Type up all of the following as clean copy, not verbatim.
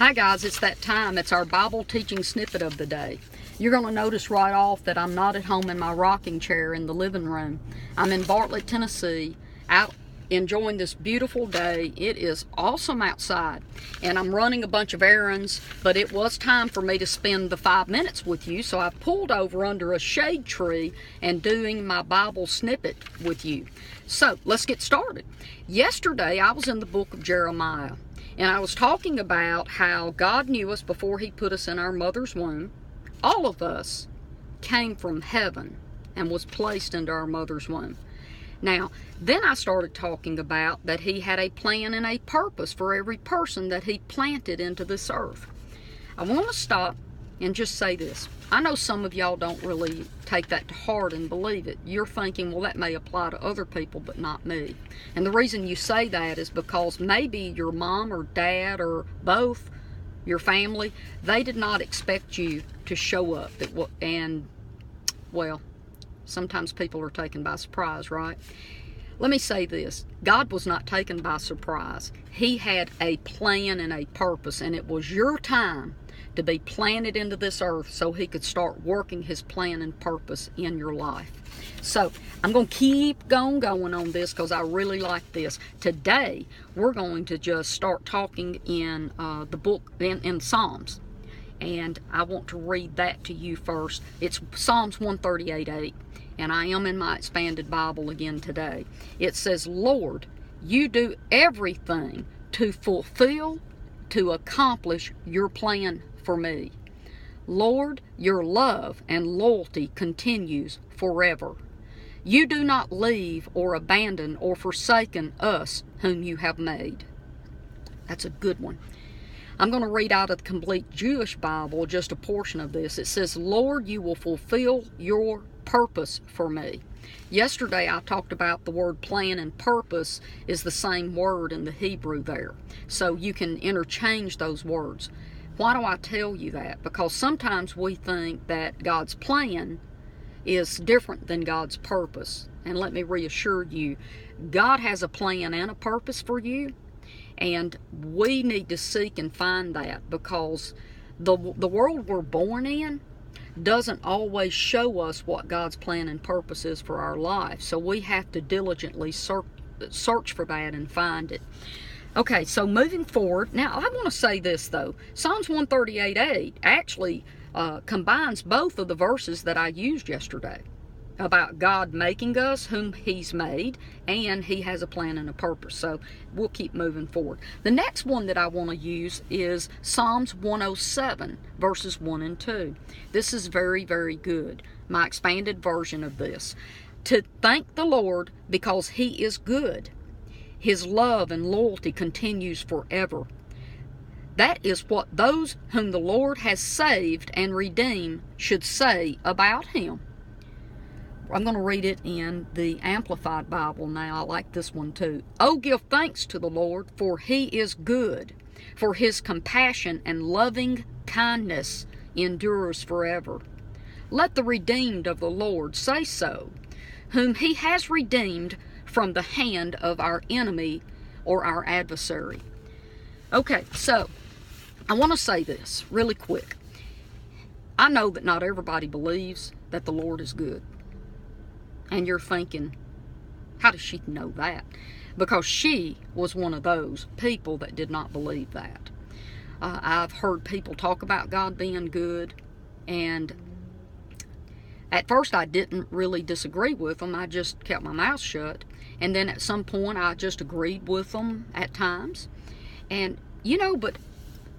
Hi guys, it's that time. It's our Bible teaching snippet of the day. You're going to notice right off that I'm not at home in my rocking chair in the living room. I'm in Bartlett, Tennessee, out enjoying this beautiful day. It is awesome outside, and I'm running a bunch of errands, but it was time for me to spend the 5 minutes with you, so I pulled over under a shade tree and doing my Bible snippet with you. So let's get started. Yesterday I was in the book of Jeremiah, and I was talking about how God knew us before He put us in our mother's womb. All of us came from heaven and was placed into our mother's womb. Now, then I started talking about that He had a plan and a purpose for every person that He planted into this earth. I want to stop and just say this. I know some of y'all don't really take that to heart and believe it. You're thinking, well, that may apply to other people, but not me. And the reason you say that is because maybe your mom or dad or both, your family, they did not expect you to show up. And, well, sometimes people are taken by surprise, right? Let me say this. God was not taken by surprise. He had a plan and a purpose, and it was your time to be planted into this earth so He could start working His plan and purpose in your life. So I'm going to keep going on this because I really like this. Today we're going to just start talking in the book in Psalms, and I want to read that to you first. It's Psalms 138:8, and I am in my expanded Bible again today. It says, Lord, you do everything to fulfill, to accomplish your plan for me. Lord, your love and loyalty continues forever. You do not leave or abandon or forsaken us whom you have made. That's a good one. I'm going to read out of the Complete Jewish Bible just a portion of this. It says, Lord, you will fulfill your purpose for me. Yesterday I talked about the word plan and purpose is the same word in the Hebrew there. So you can interchange those words. Why do I tell you that? Because sometimes we think that God's plan is different than God's purpose. And let me reassure you, God has a plan and a purpose for you, and we need to seek and find that, because the world we're born in doesn't always show us what God's plan and purpose is for our life. So we have to diligently search for that and find it. Okay, so moving forward, now I want to say this though. Psalms 138:8 actually combines both of the verses that I used yesterday about God making us whom He's made, and He has a plan and a purpose. So we'll keep moving forward. The next one that I want to use is Psalms 107 verses 1 and 2. This is very, very good. My expanded version of this. To thank the Lord because He is good. His love and loyalty continues forever. That is what those whom the Lord has saved and redeemed should say about Him. I'm going to read it in the Amplified Bible now. I like this one too. Oh, give thanks to the Lord, for He is good, for His compassion and loving kindness endures forever. Let the redeemed of the Lord say so, whom He has redeemed from the hand of our enemy or our adversary. Okay, so I want to say this really quick. I know that not everybody believes that the Lord is good. And you're thinking, how does she know that? Because she was one of those people that did not believe that. I've heard people talk about God being good, and at first I didn't really disagree with them. I just kept my mouth shut. And then at some point I just agreed with them at times. And, but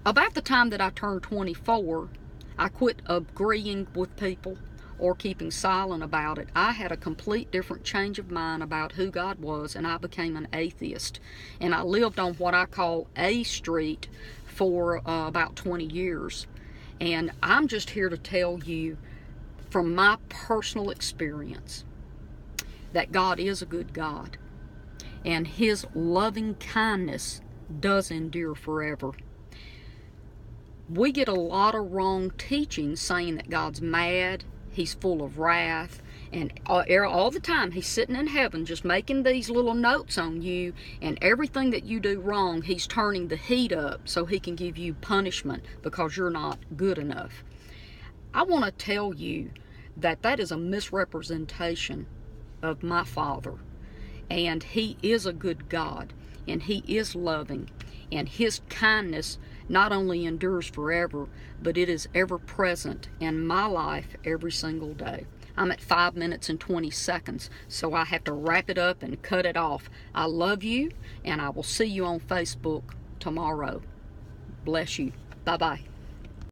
about the time that I turned 24, I quit agreeing with people or keeping silent about it. I had a complete different change of mind about who God was, and I became an atheist. And I lived on what I call A Street for about 20 years. And I'm just here to tell you from my personal experience that God is a good God, and His loving kindness does endure forever. We get a lot of wrong teaching saying that God's mad, He's full of wrath, And all the time, he's sitting in heaven just making these little notes on you, and everything that you do wrong, he's turning the heat up so he can give you punishment because you're not good enough. I want to tell you that that is a misrepresentation of my Father. And he is a good God, and he is loving, and his kindness not only endures forever, but it is ever present in my life every single day. I'm at 5 minutes and 20 seconds, so I have to wrap it up and cut it off. I love you, and I will see you on Facebook tomorrow. Bless you. Bye-bye.